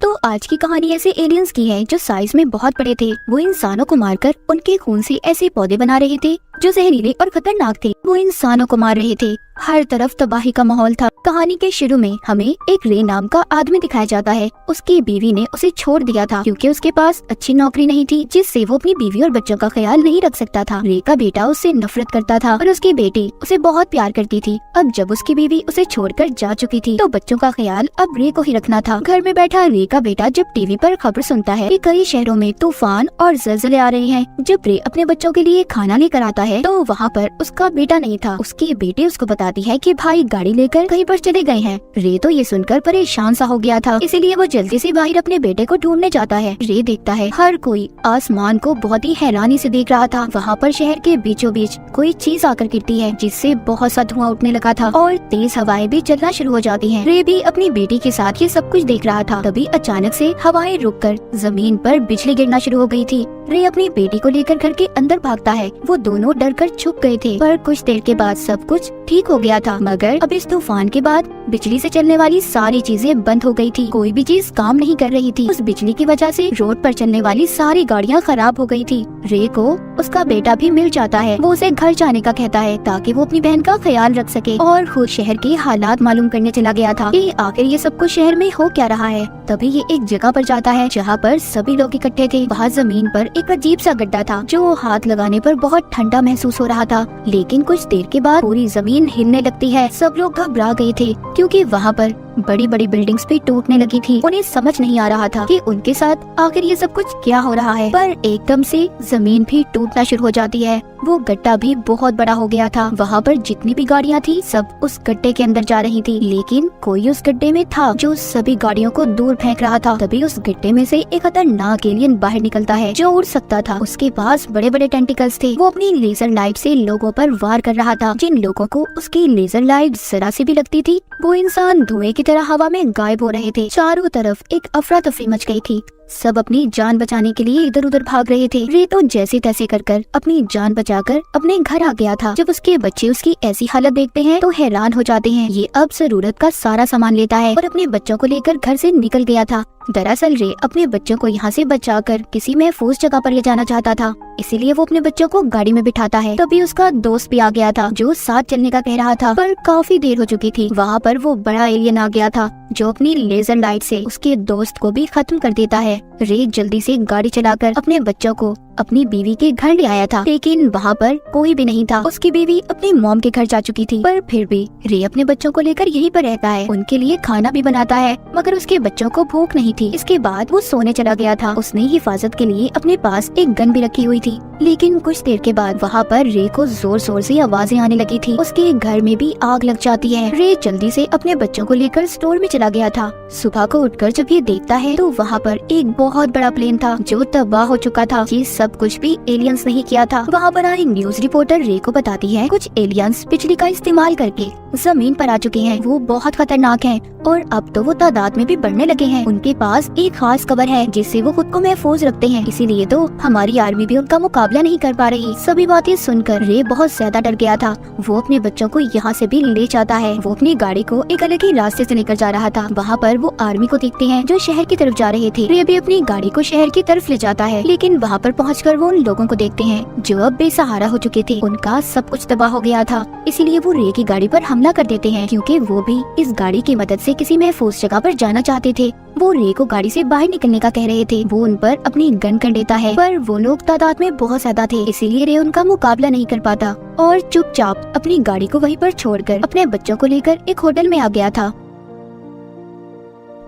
तो आज की कहानी ऐसे एलियंस की है जो साइज में बहुत बड़े थे। वो इंसानों को मारकर उनके खून से ऐसे पौधे बना रहे थे जो जहरीले और खतरनाक थे। वो इंसानों को मार रहे थे, हर तरफ तबाही का माहौल था। कहानी के शुरू में हमें एक रे नाम का आदमी दिखाया जाता है। उसकी बीवी ने उसे छोड़ दिया था क्योंकि उसके पास अच्छी नौकरी नहीं थी जिससे वो अपनी बीवी और बच्चों का ख्याल नहीं रख सकता था। रे का बेटा उससे नफरत करता था और उसकी बेटी उसे बहुत प्यार करती थी। अब जब उसकी बीवी उसे छोड़कर जा चुकी थी तो बच्चों का ख्याल अब रे को ही रखना था। घर में बैठा रे का बेटा जब टीवी पर खबर सुनता है कि कई शहरों में तूफान और ज़लज़ले आ रहे हैं, जब रे अपने बच्चों के लिए खाना लेकर आता है तो वहाँ पर उसका बेटा नहीं था। उसकी बेटी उसको बताती है कि भाई गाड़ी लेकर कहीं पर चले गए हैं। रे तो ये सुनकर परेशान सा हो गया था, इसीलिए वो जल्दी से बाहर अपने बेटे को ढूंढने जाता है। रे देखता है हर कोई आसमान को बहुत ही हैरानी से देख रहा था। वहाँ पर शहर के बीचों बीच कोई चीज आकर गिरती है जिससे बहुत सा धुआं उठने लगा था और तेज हवाएं भी चलना शुरू हो जाती हैं। रे भी अपनी बेटी के साथ ये सब कुछ देख रहा था। तभी अचानक से हवाएं रुककर जमीन पर बिजली गिरना शुरू हो गई थी। रे अपनी बेटी को लेकर घर के अंदर भागता है। वो दोनों डर कर छुप गए थे, पर कुछ देर के बाद सब कुछ ठीक हो गया था। मगर अब इस तूफान के बाद बिजली से चलने वाली सारी चीजें बंद हो गई थी। कोई भी चीज काम नहीं कर रही थी। उस बिजली की वजह से रोड पर चलने वाली सारी गाड़ियां खराब हो गई थी। रे को उसका बेटा भी मिल जाता है। वो उसे घर जाने का कहता है ताकि वो अपनी बहन का ख्याल रख सके और खुद शहर के हालात मालूम करने चला गया था कि आखिर ये सब कुछ शहर में हो क्या रहा है। तभी ये एक जगह पर जाता है जहाँ पर सभी लोग इकट्ठे थे। वहाँ जमीन पर एक अजीब सा गड्ढा था जो हाथ लगाने पर बहुत ठंडा महसूस हो रहा था, लेकिन कुछ देर के बाद पूरी जमीन हिलने लगती है। सब लोग घबरा गए थे क्योंकि वहाँ पर बड़ी बड़ी बिल्डिंग्स भी टूटने लगी थी। उन्हें समझ नहीं आ रहा था कि उनके साथ आखिर ये सब कुछ क्या हो रहा है। पर एकदम से जमीन भी टूटना शुरू हो जाती है। वो गड्ढा भी बहुत बड़ा हो गया था। वहाँ पर जितनी भी गाड़ियाँ थी सब उस गड्ढे के अंदर जा रही थी, लेकिन कोई उस गड्ढे में था जो सभी गाड़ियों को दूर फेंक रहा था। तभी उस गड्ढे में से एक खतरनाक एलियन बाहर निकलता है जो उड़ सकता था। उसके पास बड़े बड़े टेंटिकल्स थे। वो अपनी लेजर लाइट से लोगों पर वार कर रहा था। जिन लोगों को उसकी लेजर लाइट जरा सी भी लगती थी वो इंसान धुएं की तरह हवा में गायब हो रहे थे। चारों तरफ एक अफरा तफरी मच गई थी। सब अपनी जान बचाने के लिए इधर उधर भाग रहे थे। रे तो जैसे तैसे कर अपनी जान बचाकर अपने घर आ गया था। जब उसके बच्चे उसकी ऐसी हालत देखते हैं तो हैरान हो जाते हैं। ये अब जरूरत का सारा सामान लेता है और अपने बच्चों को लेकर घर से निकल गया था। दरअसल रे अपने बच्चों को यहाँ से बचाकर किसी महफूज जगह पर ले जाना चाहता था, इसीलिए वो अपने बच्चों को गाड़ी में बिठाता है। तभी उसका दोस्त भी आ गया था जो साथ चलने का कह रहा था, पर काफी देर हो चुकी थी। वहाँ पर वो बड़ा एलियन आ गया था जो अपनी लेजर लाइट से उसके दोस्त को भी खत्म कर देता है। रे जल्दी से गाड़ी चलाकर अपने बच्चों को अपनी बीवी के घर ले आया था, लेकिन वहाँ पर कोई भी नहीं था। उसकी बीवी अपनी मॉम के घर जा चुकी थी, पर फिर भी रे अपने बच्चों को लेकर यहीं पर रहता है। उनके लिए खाना भी बनाता है, मगर उसके बच्चों को भूख नहीं थी। इसके बाद वो सोने चला गया था। उसने हिफाजत के लिए अपने पास एक गन भी रखी हुई थी, लेकिन कुछ देर के बाद वहाँ पर रे को जोर शोर से आवाजें आने लगी थी। उसके घर में भी आग लग जाती है। रे जल्दी से अपने बच्चों को लेकर स्टोर में चला गया था। सुबह को उठकर जब ये देखता है तो वहाँ पर एक बहुत बड़ा प्लेन था जो तबाह हो चुका था। ये सब कुछ भी एलियंस नहीं किया था। वहाँ पर एक न्यूज रिपोर्टर रे को बताती है कुछ एलियंस बिजली का इस्तेमाल करके जमीन पर आ चुके हैं। वो बहुत खतरनाक हैं और अब तो वो तादाद में भी बढ़ने लगे हैं। उनके पास एक खास कवर है जिससे वो खुद को महफूज रखते हैं, इसीलिए तो हमारी आर्मी भी उनका मुकाबला नहीं कर पा रही। सभी बातें सुनकर रे बहुत ज्यादा डर गया था। वो अपने बच्चों को यहाँ से भी ले जाता है। वो अपनी गाड़ी को एक अलग ही रास्ते से लेकर जा रहा था। वहाँ पर वो आर्मी को देखते हैं जो शहर की तरफ जा रहे थे। रे भी अपनी गाड़ी को शहर की तरफ ले जाता है, लेकिन वहाँ पर पहुँचकर वो उन लोगों को देखते हैं जो अब बेसहारा हो चुके थे। उनका सब कुछ तबाह हो गया था, इसीलिए वो रे की गाड़ी पर हमला कर देते हैं क्योंकि वो भी इस गाड़ी की मदद से किसी महफूज जगह पर जाना चाहते थे। वो रे को गाड़ी से बाहर निकलने का कह रहे थे। वो उन पर अपनी गन कर देता है, पर वो लोग तादाद में बहुत ज्यादा थे, इसीलिए रे उनका मुकाबला नहीं कर पाता और चुपचाप अपनी गाड़ी को वहीं पर छोड़कर अपने बच्चों को लेकर एक होटल में आ गया था।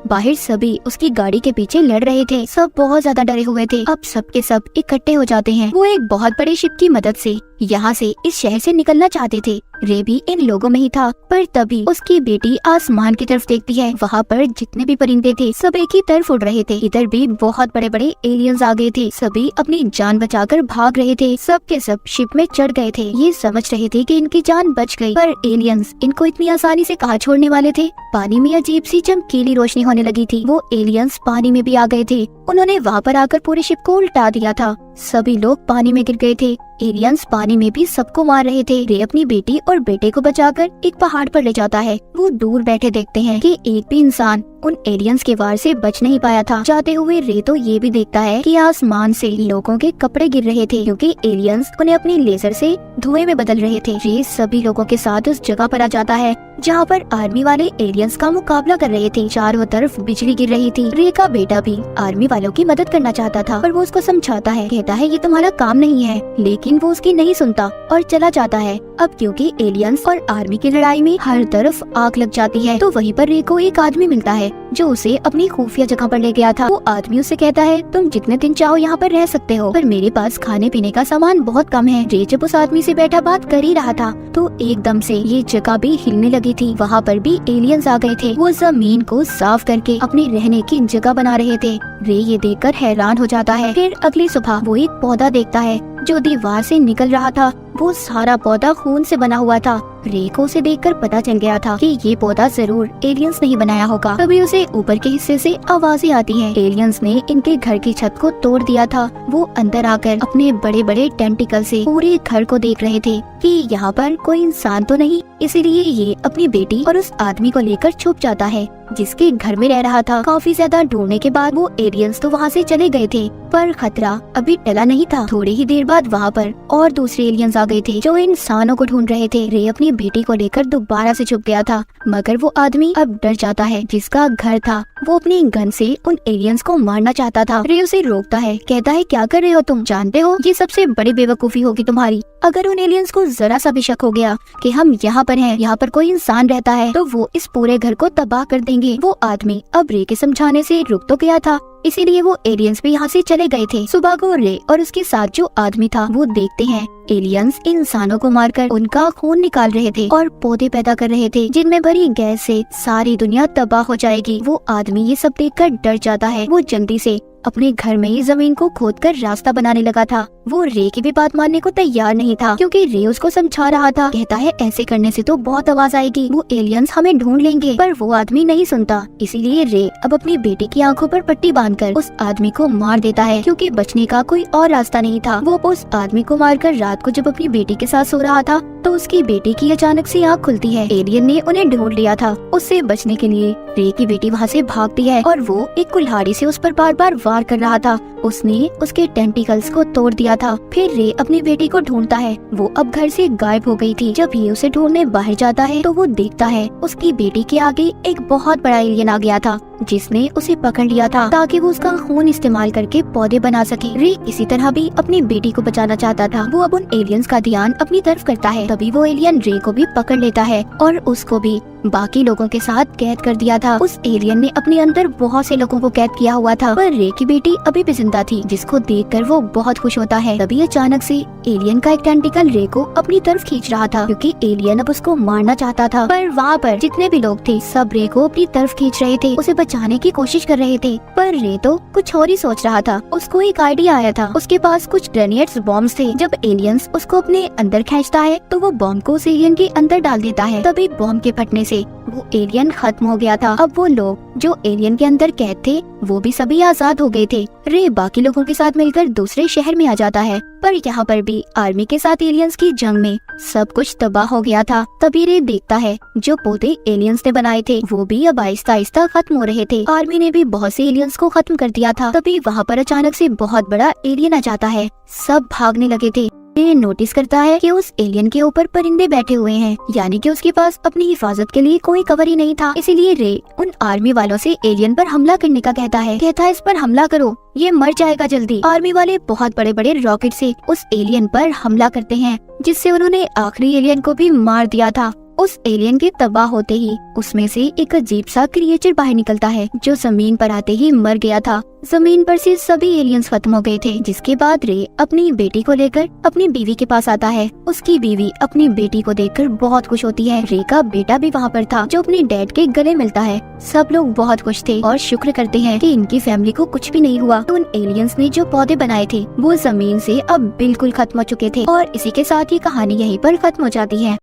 बाहर सभी उसकी गाड़ी के पीछे लड़ रहे थे। सब बहुत ज्यादा डरे हुए थे। अब सब के सब इकट्ठे हो जाते हैं। वो एक बहुत बड़े शिप की मदद से यहाँ से इस शहर से निकलना चाहते थे। रे भी इन लोगों में ही था, पर तभी उसकी बेटी आसमान की तरफ देखती है। वहाँ पर जितने भी परिंदे थे सब एक ही तरफ उड़ रहे थे। इधर भी बहुत बड़े बड़े एलियंस आ गए थे। सभी अपनी जान बचाकर भाग रहे थे। सब के सब शिप में चढ़ गए थे। ये समझ रहे थे कि इनकी जान बच गई, पर एलियंस इनको इतनी आसानी से कहाँ छोड़ने वाले थे। पानी में अजीब सी चमकीली रोशनी होने लगी थी। वो एलियंस पानी में भी आ गए थे। उन्होंने वहाँ पर आकर पूरे शिप को उल्टा दिया था। सभी लोग पानी में गिर गए थे। एलियंस पानी में भी सबको मार रहे थे। रे अपनी बेटी और बेटे को बचाकर एक पहाड़ पर ले जाता है। वो दूर बैठे देखते हैं कि एक भी इंसान उन एलियंस के वार से बच नहीं पाया था। जाते हुए रे तो ये भी देखता है कि आसमान से लोगों के कपड़े गिर रहे थे क्योंकि एलियंस उन्हें अपनी लेजर से धुएं में बदल रहे थे। रे सभी लोगों के साथ उस जगह पर आ जाता है जहाँ पर आर्मी वाले एलियंस का मुकाबला कर रहे थे। चारों तरफ बिजली गिर रही थी। रे का बेटा भी आर्मी वालों की मदद करना चाहता था, पर वो उसको समझाता है, कहता है ये तुम्हारा काम नहीं है, लेकिन वो उसकी नहीं सुनता और चला जाता है। अब क्योंकि एलियंस और आर्मी की लड़ाई में हर तरफ आग लग जाती है, तो वहीं पर रे को एक आदमी मिलता है जो उसे अपनी खुफिया जगह पर ले गया था। वो आदमी उससे कहता है, तुम जितने दिन चाहो यहाँ पर रह सकते हो, पर मेरे पास खाने पीने का सामान बहुत कम है। रे जब उस आदमी से बैठा बात कर ही रहा था तो एकदम से ये जगह भी हिलने लगी थी। वहाँ पर भी एलियंस आ गए थे। वो जमीन को साफ करके अपने रहने की जगह बना रहे थे। रे ये देखकर हैरान हो जाता है। फिर अगली सुबह वो एक पौधा देखता है जो दीवार से निकल रहा था। वो सारा पौधा खून से बना हुआ था। रे को उसे देखकर पता चल गया था कि ये पौधा जरूर एलियंस ने ही बनाया होगा। तभी उसे ऊपर के हिस्से से आवाजें आती हैं। एलियंस ने इनके घर की छत को तोड़ दिया था। वो अंदर आकर अपने बड़े बड़े टेंटिकल से पूरे घर को देख रहे थे कि यहाँ पर कोई इंसान तो नहीं। इसीलिए ये अपनी बेटी और उस आदमी को लेकर छुप जाता है जिसके घर में रह रहा था। काफी ज्यादा ढूंढने के बाद वो एलियंस तो वहाँ से चले गए थे, पर खतरा अभी टला नहीं था। थोड़ी ही देर बाद वहाँ पर और दूसरे एलियंस आ गए थे जो इंसानों को ढूंढ रहे थे। रे अपनी बेटी को लेकर दोबारा से छुप गया था, मगर वो आदमी अब डर जाता है जिसका घर था। वो अपनी गन से उन एलियंस को मारना चाहता था। रे उसे रोकता है, कहता है क्या कर रहे हो तुम, जानते हो ये सबसे बड़ी बेवकूफी होगी तुम्हारी। अगर उन एलियंस को जरा सा भी शक हो गया कि हम यहाँ पर हैं, यहाँ पर कोई इंसान रहता है, तो वो इस पूरे घर को तबाह कर देंगे। वो आदमी अब रे के समझाने से रुक तो गया था, इसीलिए वो एलियंस भी यहाँ से चले गए थे। सुबह को रे और उसके साथ जो आदमी था वो देखते हैं एलियंस इंसानों को मारकर उनका खून निकाल रहे थे और पौधे पैदा कर रहे थे जिनमें भरी गैस से सारी दुनिया तबाह हो जाएगी। वो आदमी ये सब देखकर डर जाता है। वो जल्दी से अपने घर में ही जमीन को खोदकर रास्ता बनाने लगा था। वो रे की भी बात मानने को तैयार नहीं था क्योंकि रे उसको समझा रहा था। कहता है ऐसे करने से तो बहुत आवाज आएगी, वो एलियंस हमें ढूंढ लेंगे, पर वो आदमी नहीं सुनता। इसीलिए रे अब अपनी बेटी की आंखों पर पट्टी बांधकर उस आदमी को मार देता है क्योंकि बचने का कोई और रास्ता नहीं था। वो उस आदमी को मारकर रात को जब अपनी बेटी के साथ सो रहा था तो उसकी बेटी की अचानक से आँख खुलती है। एलियन ने उन्हें ढूंढ लिया था। उससे बचने के लिए रे की बेटी वहाँ से भागती है और वो एक कुल्हाड़ी से उस पर बार बार वार कर रहा था। उसने उसके टेंटिकल्स को तोड़ दिया था। फिर रे अपनी बेटी को ढूंढता है। वो अब घर से गायब हो गई थी। जब ये उसे ढूंढने बाहर जाता है तो वो देखता है उसकी बेटी के आगे एक बहुत बड़ा एलियन आ गया था जिसने उसे पकड़ लिया था ताकि वो उसका खून इस्तेमाल करके पौधे बना सके। रे इसी तरह भी अपनी बेटी को बचाना चाहता था। वो अब उन एलियंस का ध्यान अपनी तरफ करता है। तभी वो एलियन रे को भी पकड़ लेता है और उसको भी बाकी लोगों के साथ कैद कर दिया था। उस एलियन ने अपने अंदर बहुत से लोगों को कैद किया हुआ था, पर रे की बेटी अभी भी जिंदा थी जिसको देखकर वो बहुत खुश होता है। तभी अचानक से एलियन का एक टेंटिकल रे को अपनी तरफ खींच रहा था क्योंकि एलियन अब उसको मारना चाहता था, पर वहाँ पर जितने भी लोग थे सब रे को अपनी तरफ खींच रहे थे, उसे बचाने की कोशिश कर रहे थे। पर रे तो कुछ और ही सोच रहा था। उसको एक आइडिया आया था। उसके पास कुछ ग्रेनेड्स बॉम्ब्स थे। जब एलियंस उसको अपने अंदर खींचता है तो वो बॉम्ब को उस एलियन के अंदर डाल देता है। तभी बॉम्ब के फटने से वो एलियन खत्म हो गया था। अब वो लोग जो एलियन के अंदर कैद थे वो भी सभी आजाद हो गए थे। रे बाकी लोगों के साथ मिलकर दूसरे शहर में आ जाता है, पर यहाँ पर भी आर्मी के साथ एलियंस की जंग में सब कुछ तबाह हो गया था। तभी रे देखता है जो पौधे एलियंस ने बनाए थे वो भी अब आहिस्ता आहिस्ता खत्म हो रहे थे। आर्मी ने भी बहुत से एलियंस को खत्म कर दिया था। तभी वहाँ पर अचानक से बहुत बड़ा एलियन आ जाता है। सब भागने लगे थे। रे नोटिस करता है कि उस एलियन के ऊपर परिंदे बैठे हुए हैं, यानी कि उसके पास अपनी हिफाजत के लिए कोई कवर ही नहीं था। इसीलिए रे उन आर्मी वालों से एलियन पर हमला करने का कहता है इस पर हमला करो, ये मर जाएगा जल्दी। आर्मी वाले बहुत बड़े बड़े रॉकेट से उस एलियन पर हमला करते हैं जिससे उन्होंने आखिरी एलियन को भी मार दिया था। उस एलियन के तबाह होते ही उसमें से एक अजीब सा क्रिएचर बाहर निकलता है जो जमीन पर आते ही मर गया था। जमीन पर से सभी एलियंस खत्म हो गए थे। जिसके बाद रे अपनी बेटी को लेकर अपनी बीवी के पास आता है। उसकी बीवी अपनी बेटी को देखकर बहुत खुश होती है। रे का बेटा भी वहाँ पर था जो अपने डैड के गले मिलता है। सब लोग बहुत खुश थे और शुक्र करते हैं कि इनकी फैमिली को कुछ भी नहीं हुआ। उन एलियंस ने जो पौधे बनाए थे वो जमीन से अब बिल्कुल खत्म हो चुके थे। और इसी के साथ ये कहानी यहीं पर खत्म हो जाती है।